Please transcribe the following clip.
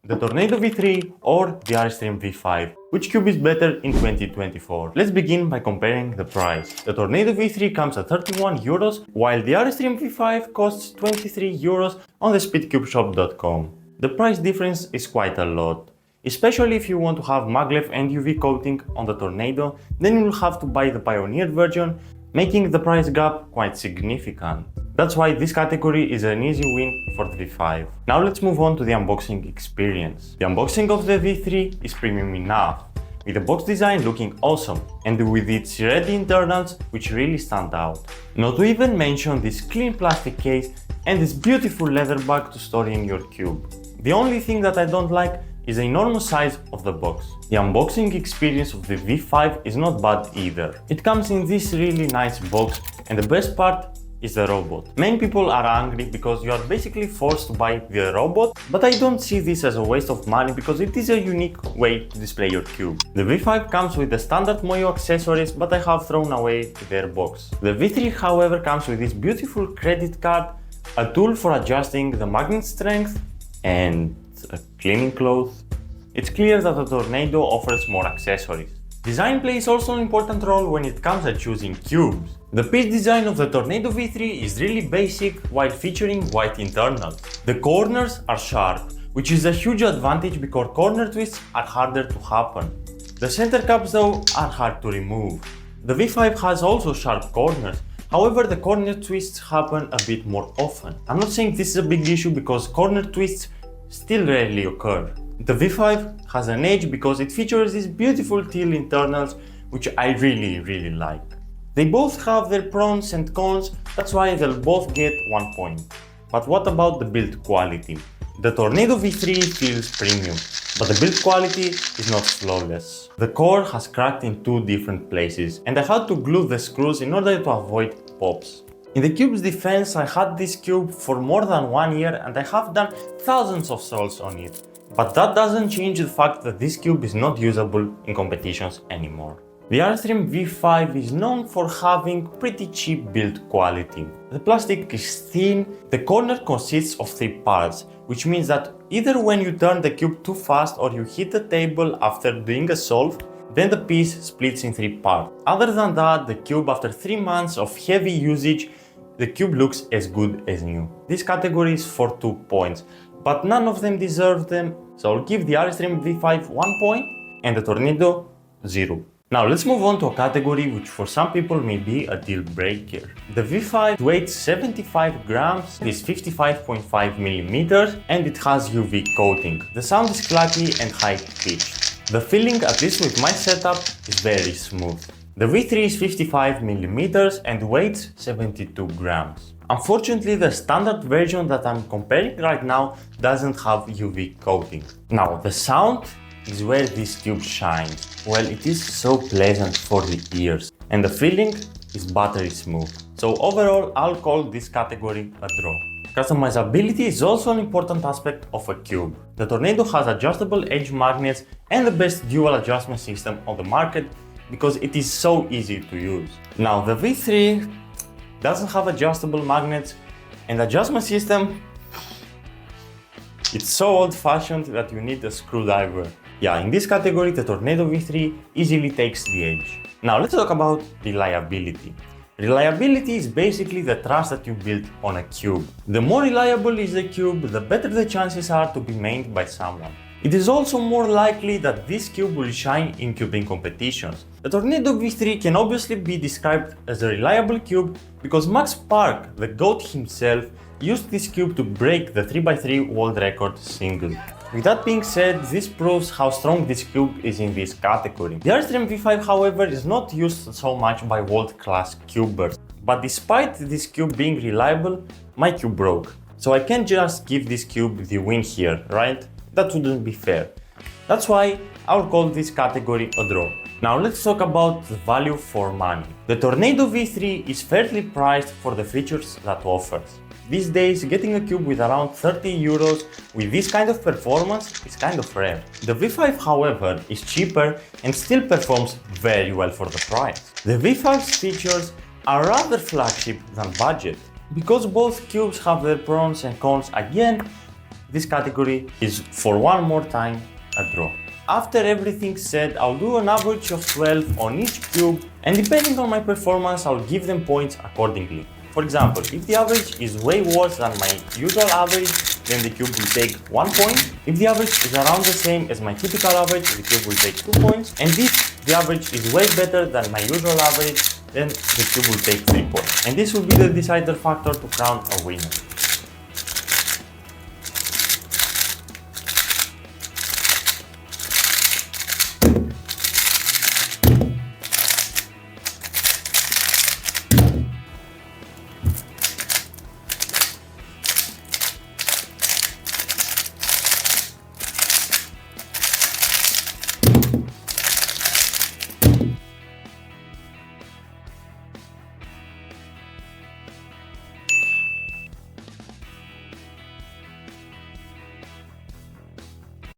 the Tornado V3 or the RS3M V5. Which cube is better in 2024? Let's begin by comparing the price. The Tornado V3 comes at 31 euros, while the RS3M V5 costs 23 euros on the speedcubeshop.com. The price difference is quite a lot. Especially if you want to have maglev and UV coating on the Tornado, then you will have to buy the Pioneer version, making the price gap quite significant. That's why this category is an easy win for the V5. Now let's move on to the unboxing experience. The unboxing of the V3 is premium enough, with the box design looking awesome and with its red internals which really stand out. Not to even mention this clean plastic case and this beautiful leather bag to store in your cube. The only thing that I don't like is the enormous size of the box. The unboxing experience of the V5 is not bad either. It comes in this really nice box, and the best part is the robot. Many people are angry because you are basically forced to buy the robot, but I don't see this as a waste of money because it is a unique way to display your cube. The V5 comes with the standard Moyu accessories, but I have thrown away their box. The V3 however comes with this beautiful credit card, a tool for adjusting the magnet strength, and a cleaning cloth. It's clear that the Tornado offers more accessories. Design plays also an important role when it comes to choosing cubes. The piece design of the Tornado V3 is really basic while featuring white internals. The corners are sharp, which is a huge advantage because corner twists are harder to happen. The center caps though are hard to remove. The V5 has also sharp corners, however the corner twists happen a bit more often. I'm not saying this is a big issue because corner twists still rarely occur. The V5 has an edge because it features these beautiful teal internals which I really like. They both have their pros and cons, that's why they'll both get 1 point. But what about the build quality? The Tornado V3 feels premium, but the build quality is not flawless. The core has cracked in 2 different places and I had to glue the screws in order to avoid pops. In the cube's defense, I had this cube for more than 1 year and I have done thousands of solves on it. But that doesn't change the fact that this cube is not usable in competitions anymore. The RS3M V5 is known for having pretty cheap build quality. The plastic is thin, the corner consists of 3 parts, which means that either when you turn the cube too fast or you hit the table after doing a solve, then the piece splits in 3 parts. Other than that, the cube after 3 months of heavy usage, the cube looks as good as new. This category is for 2 points, but none of them deserve them, so I'll give the RS3M V5 1 point and the Tornado 0. Now let's move on to a category which for some people may be a deal breaker. The V5 weighs 75 grams, is 55.5 millimeters, and it has UV coating. The sound is clacky and high pitched. The feeling, at least with my setup, is very smooth. The V3 is 55 millimeters and weighs 72 grams. Unfortunately, the standard version that I'm comparing right now doesn't have UV coating. Now, the sound is where this cube shines. Well, it is so pleasant for the ears, and the feeling is buttery smooth. So overall, I'll call this category a draw. Customizability is also an important aspect of a cube. The Tornado has adjustable edge magnets and the best dual adjustment system on the market because it is so easy to use. Now, the V3 doesn't have adjustable magnets and the adjustment system, it's so old-fashioned that you need a screwdriver. Yeah, in this category, the Tornado V3 easily takes the edge. Now let's talk about reliability. Reliability is basically the trust that you build on a cube. The more reliable is the cube, the better the chances are to be made by someone. It is also more likely that this cube will shine in cubing competitions. The Tornado V3 can obviously be described as a reliable cube because Max Park, the GOAT himself, used this cube to break the 3x3 world record single. With that being said, this proves how strong this cube is in this category. The RS3M V5, however, is not used so much by world-class cubers. But despite this cube being reliable, my cube broke. So I can't just give this cube the win here, right? That wouldn't be fair. That's why I'll call this category a draw. Now let's talk about the value for money. The Tornado V3 is fairly priced for the features that offers. These days, getting a cube with around 30 euros with this kind of performance is kind of rare. The V5, however, is cheaper and still performs very well for the price. The V5's features are rather flagship than budget. Because both cubes have their pros and cons again, this category is for one more time a draw. After everything's said, I'll do an average of 12 on each cube, and depending on my performance, I'll give them points accordingly. For example, if the average is way worse than my usual average, then the cube will take 1 point. If the average is around the same as my typical average, the cube will take 2 points. And if the average is way better than my usual average, then the cube will take 3 points. And this will be the decider factor to crown a winner.